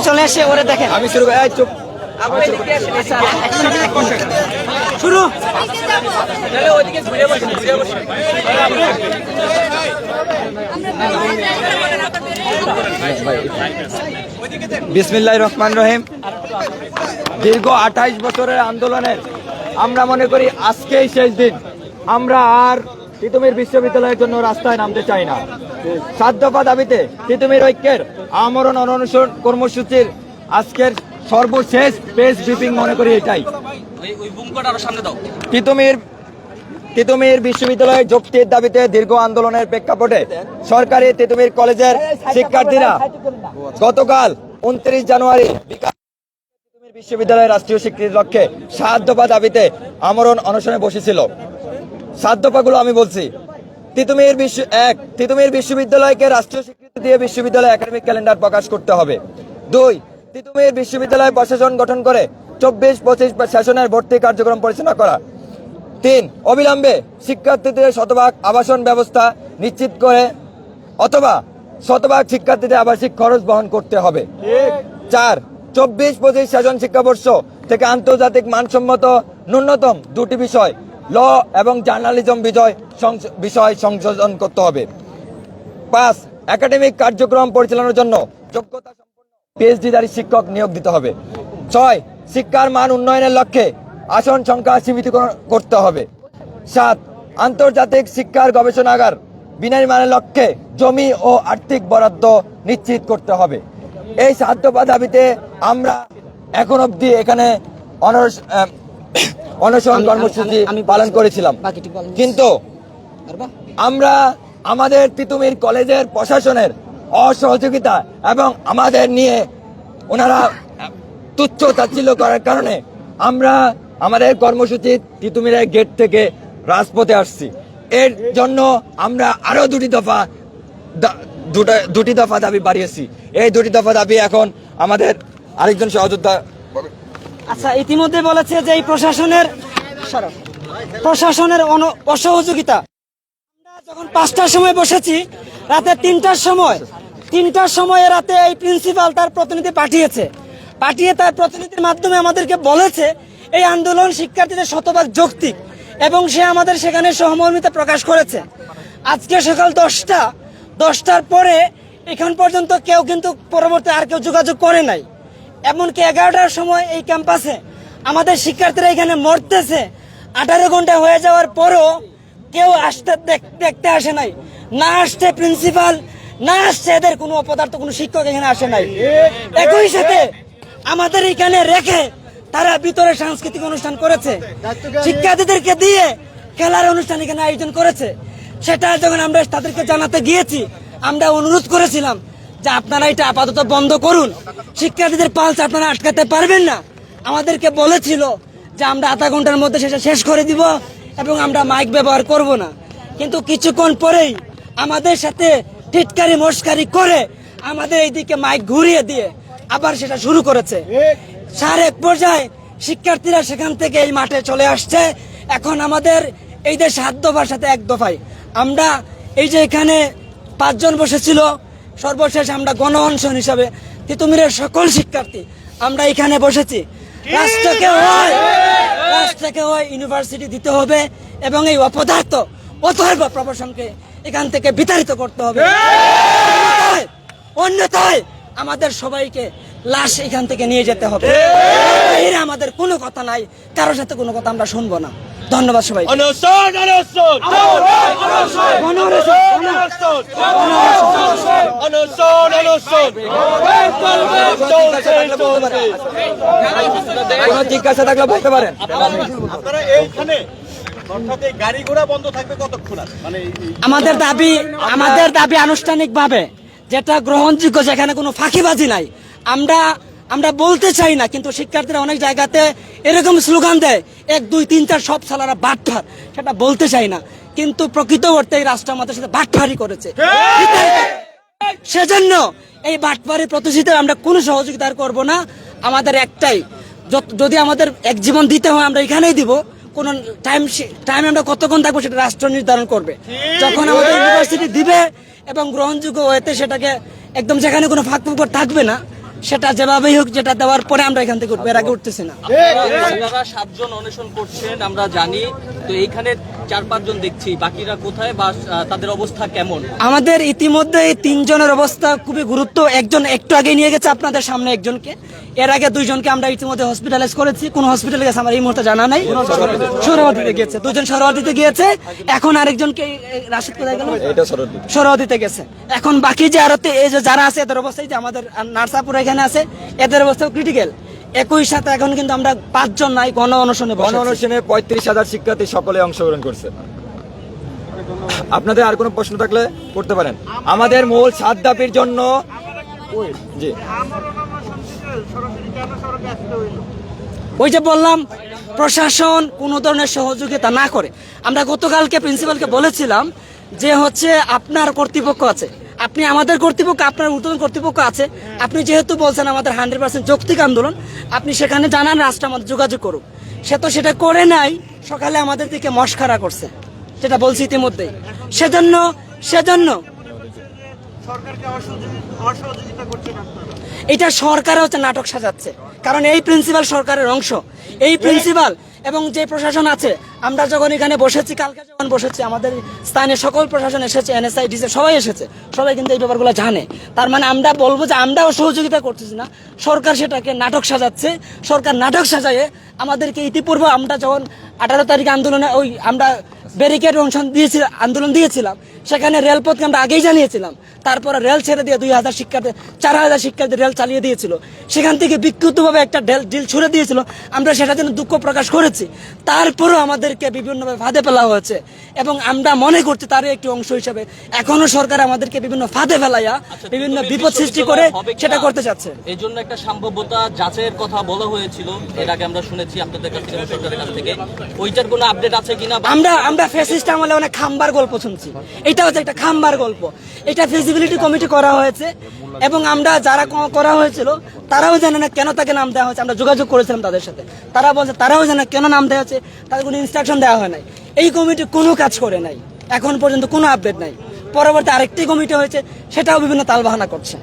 চলে আসে ওরে দেখেন। আমি শুরু করি, এই চুপ। শুরু। বিসমিল্লাহির রহমানির রহিম। দীর্ঘ 28 বছরের আন্দোলনের আমরা মনে করি আজকেই শেষ দিন। আমরা আর তিতুমির বিশ্ববিদ্যালয়ের জন্য রাস্তায় নামতে চাই না। 7 দফা দাবিতে তিতুমির ঐক্যের আমরণ অনশন কর্মসূচির আজকের সর্বশেষ প্রেস ব্রিফিং মনে করি এটাই। তিতুমির বিশ্ববিদ্যালয়ে যুক্তির দাবিতে দীর্ঘ আন্দোলনের প্রেক্ষাপটে সরকারি তিতুমির কলেজের শিক্ষার্থীরা গতকাল 29 জানুয়ারি তিতুমির বিশ্ববিদ্যালয়ের রাষ্ট্রীয় স্বীকৃতির লক্ষ্যে 7 দফা দাবিতে আমরণ অনশনে বসেছিল। 7 দফাগুলো আমি বলছি। তিতুমির বিশ্ববিদ্যালয়কে রাষ্ট্রীয় স্বীকৃতি দিয়ে বিশ্ববিদ্যালয় একাডেমিক ক্যালেন্ডার প্রকাশ করতে হবে। 2, তিতুমির বিশ্ববিদ্যালয় প্রশাসন গঠন করে 24-25 সেশনের ভর্তি কার্যক্রম পরিচালনা করা। 3, অবিলম্বে শিক্ষার্থীদের শতভাগ আবাসন ব্যবস্থা নিশ্চিত করে অথবা শতভাগ শিক্ষার্থীদের আবাসিক খরচ বহন করতে হবে। 4, 24-25 সেশন শিক্ষাবর্ষ থেকে আন্তর্জাতিক মানসম্মত ন্যূনতম 2টি বিষয় ল এবং জার্নালিজম বিষয় সংযোজন করতে হবে। 5, একাডেমিক কার্যক্রম পরিচালনার জন্য যোগ্যতা সম্পন্ন পিএইচডিধারী শিক্ষক নিয়োগ দিতে হবে। 6, শিক্ষার মান উন্নয়নের লক্ষ্যে আসন সংখ্যা সীমিত করতে হবে। 7, আন্তর্জাতিক শিক্ষার গবেষণাগার বিনির্মাণের লক্ষ্যে জমি ও আর্থিক বরাদ্দ নিশ্চিত করতে হবে। এই 7 দফা দাবিতে আমরা এখন অবধি এখানে অনশন কর্মসূচি পালন করেছিলাম, কিন্তু আমরা আমাদের তিতুমির কলেজের প্রশাসনের অসহযোগিতা এবং আমাদের নিয়ে ওনারা তুচ্ছ তাচ্ছিল্য করার কারণে আমরা আমাদের কর্মসূচি তিতুমিরের গেট থেকে রাজপথে আসছি। এর জন্য আমরা আরো দুটি দফা দাবি বাড়িয়েছি। এই 2টি দফা দাবি এখন আমাদের আরেকজন সহযোদ্ধা। আচ্ছা, ইতিমধ্যে বলেছে যে এই প্রশাসনের অসহযোগিতা। আমরা যখন 5টার সময় বসেছি, রাতে 3টার সময় রাতে এই প্রিন্সিপাল তার প্রতিনিধি পাঠিয়ে তার প্রতিনিধির মাধ্যমে আমাদেরকে বলেছে এই আন্দোলন শিক্ষার্থীদের শতভাগ যৌক্তিক এবং সে আমাদের সেখানে সহমর্মিতা প্রকাশ করেছে। আজকে সকাল 10টার পরে এখন পর্যন্ত কেউ কিন্তু পরবর্তী আর কেউ যোগাযোগ করে নাই। এমনকি 11টার সময় এই ক্যাম্পাসে আমাদের শিক্ষার্থীরা এখানে মরতেছে। 18 ঘন্টা হয়ে যাওয়ার পরও কেউ দেখতে আসে নাই। না আসছে প্রিন্সিপাল, না আসছে এদের কোনো অপদার্থ কোনো শিক্ষক এখানে আসে নাই। একই সাথে আমাদের এখানে রেখে তারা ভিতরে সাংস্কৃতিক অনুষ্ঠান করেছে, শিক্ষার্থীদেরকে দিয়ে খেলার অনুষ্ঠান এখানে আয়োজন করেছে। সেটা যখন আমরা তাদেরকে জানাতে গিয়েছি, আমরা অনুরোধ করেছিলাম যে আপনারা এটা আপাতত বন্ধ করুন, শিক্ষার্থীদের পালস আপনারা আটকাতে পারবেন না। আমাদেরকে বলেছিল যে আমরা আধা ঘন্টার মধ্যে সেটা শেষ করে দিব এবং আমরা মাইক ব্যবহার করব না। কিন্তু কিছুক্ষণ পরেই আমাদের সাথে টিটকারি মস্কারি করে আমাদের এইদিকে মাইক ঘুরিয়ে দিয়ে আবার সেটা শুরু করেছে। এক পর্যায়ে শিক্ষার্থীরা সেখান থেকে এই মাঠে চলে আসছে। এখন আমাদের এই যে 7 দফার সাথে 1 দফায় আমরা এই যে এখানে 5 জন বসেছিল, সর্বশেষ আমরা গণ অনশন হিসাবে তিতুমিরের সকল শিক্ষার্থী আমরা এখানে বসেছি। রাষ্ট্রকে হয় ইউনিভার্সিটি দিতে হবে এবং এই অপদার্থ অথর্ব প্রশাসনকে এখান থেকে বিতাড়িত করতে হবে। অন্যথায় আমাদের সবাইকে লাশ এখান থেকে নিয়ে যেতে হবে। এর আমাদের কোনো কথা নাই, কারোর সাথে কোনো কথা আমরা শুনবো না। ধন্যবাদ সবাই। জিজ্ঞাসা থাকলে বলতে পারেন। আমাদের দাবি আনুষ্ঠানিকভাবে যেটা গ্রহণযোগ্য, যেখানে কোনো ফাঁকিবাজি নাই। আমরা বলতে চাই না, কিন্তু শিক্ষার্থীরা অনেক জায়গাতে এরকম স্লোগান দেয় 1, 2, 3, 4 সব সালারা বাটপার, সেটা বলতে চাই না, কিন্তু প্রকৃত অর্থে এই রাষ্ট্র আমাদের সাথে বাটপারি করেছে। সেজন্য এই বাটপারি প্রতিষ্ঠিত আমরা কোনো সহযোগিতা করব না। আমাদের একটাই, যদি আমাদের এক জীবন দিতে হয় আমরা এখানেই দিব। কোন টাইম আমরা কতক্ষণ থাকবো সেটা রাষ্ট্র নির্ধারণ করবে। যখন আমাদের ইউনিভার্সিটি দিবে এবং গ্রহণযোগ্য হয়েতে সেটাকে একদম যেখানে কোনো ফাঁক থাকবে না সেটা যেভাবেই হোক, যেটা দেওয়ার পরে আমরা এখান থেকে উঠবো, এর আগে উঠতেছি না। আপনারা 7 জন অনশন করছেন আমরা জানি, তো এইখানে 4-5 জন দেখছি, বাকিরা কোথায় বা তাদের অবস্থা কেমন? আমাদের ইতিমধ্যে এই 3 জনের অবস্থা খুবই গুরুত্ব। একজন একটু আগে নিয়ে গেছে আপনাদের সামনে একজনকে, এর আগে 2 জনকে আমরা ইতিমধ্যে হসপিটালাইজ করেছি। কোন হসপিটালে গেছে আমার এই মুহূর্তে জানা নাই। সরোয়াদিতে গেছে, 2 জন সরোয়াদিতে গিয়েছে। এখন আরেকজনকে রাশিদ কোথায় গেল? সরোয়াদিতে গেছে। এখন বাকি যে আরো এই যে যারা আছে এদের অবস্থায়, যে আমাদের নার্সাপুর এখানে আছে, এদের অবস্থা ক্রিটিক্যাল। একই সাথে এখন কিন্তু আমরা 5 জন নাই গণ অনশনে গণ অনশনে 35,000 শিক্ষার্থী সকলে অংশগ্রহণ করছে। আপনাদের আর কোনো প্রশ্ন থাকলে করতে পারেন। আমাদের মূল 7 দাবির জন্য জি ওই যে বললাম, প্রশাসন কোনো ধরনের সহযোগিতা না করে। আমরা গতকালকে প্রিন্সিপালকে বলেছিলাম যে হচ্ছে আপনার কর্তৃপক্ষ আছে, আপনি আমাদের কর্তৃপক্ষ, আপনার ঊর্ধ্বতন কর্তৃপক্ষ আছে, আপনি যেহেতু বলছেন আমাদের 100% যৌক্তিক আন্দোলন, আপনি সেখানে জানান, রাষ্ট্র আমাদের যোগাযোগ করুক। সে তো সেটা করে নাই, সকালে আমাদের দিকে মশকারা করছে, যেটা বলছি ইতিমধ্যেই। সেজন্য এটা সরকার হচ্ছে নাটক সাজাচ্ছে, কারণ এই প্রিন্সিপাল সরকারের অংশ। এই প্রিন্সিপাল এবং যে প্রশাসন আছে, আমরা যখন এখানে বসেছি, কালকে যখন বসেছি, আমাদের স্থানীয় সকল প্রশাসন এসেছে, এনএসআই, ডিসি সবাই এসেছে, সবাই কিন্তু এই ব্যাপারগুলো জানে। তার মানে আমরা বলবো যে আমরাও সহযোগিতা করতেছি না, সরকার সেটাকে নাটক সাজাচ্ছে। সরকার নাটক সাজায়ে আমাদেরকে ইতিপূর্বে আমরা যখন 18 তারিখে আন্দোলনে ওই আমরা ব্যারিকেড আন্দোলন দিয়েছিলাম, সেখানে রেলপথকে আমরা আগেই জানিয়েছিলাম। তারপরে রেল ছেড়ে দিয়ে 4,000 শিক্ষার্থী রেল চালিয়ে দিয়েছিল। সেখান থেকে বিক্ষুব্ধভাবে একটা ডিল ছুড়ে দিয়েছিল, আমরা সেটার জন্য দুঃখ প্রকাশ করেছি। তারপরও আমাদেরকে বিভিন্নভাবে ফাঁদে ফেলা হয়েছে, এবং আমরা মনে করছি তারই একটি অংশ হিসেবে এখনো সরকার আমাদেরকে বিভিন্ন ফাঁদে ফেলাইয়া বিভিন্ন বিপদ সৃষ্টি করে সেটা করতে চাচ্ছে। এই জন্য একটা সম্ভাব্যতা যাচাইয়ের কথা বলা হয়েছিল, এর আগে আমরা শুনেছি আপনাদের কাছ থেকে, সরকারের কাছ থেকে। ওইটার কোনো আপডেট আছে কিনা? আমরা ফ্যাসিস্ট আমলে অনেক খাম্বার গল্প শুনছি, এটা হচ্ছে একটা খাম্বার গল্প। এটা ফিজিবিলিটি কমিটি করা হয়েছে, এবং আমরা যারা করা হয়েছিল তারাও জানে না কেন তাকে নাম দেওয়া হয়েছে। আমরা যোগাযোগ করেছিলাম তাদের সাথে, তারা বলছে তারাও জানে না কেন নাম দেওয়া হয়েছে, তাদের কোনো ইনস্ট্রাকশন দেওয়া হয় নাই। এই কমিটি কোনো কাজ করে নাই, এখন পর্যন্ত কোনো আপডেট নাই। পরবর্তী আরেকটি কমিটি হয়েছে, সেটাও বিভিন্ন তালবাহানা করছে।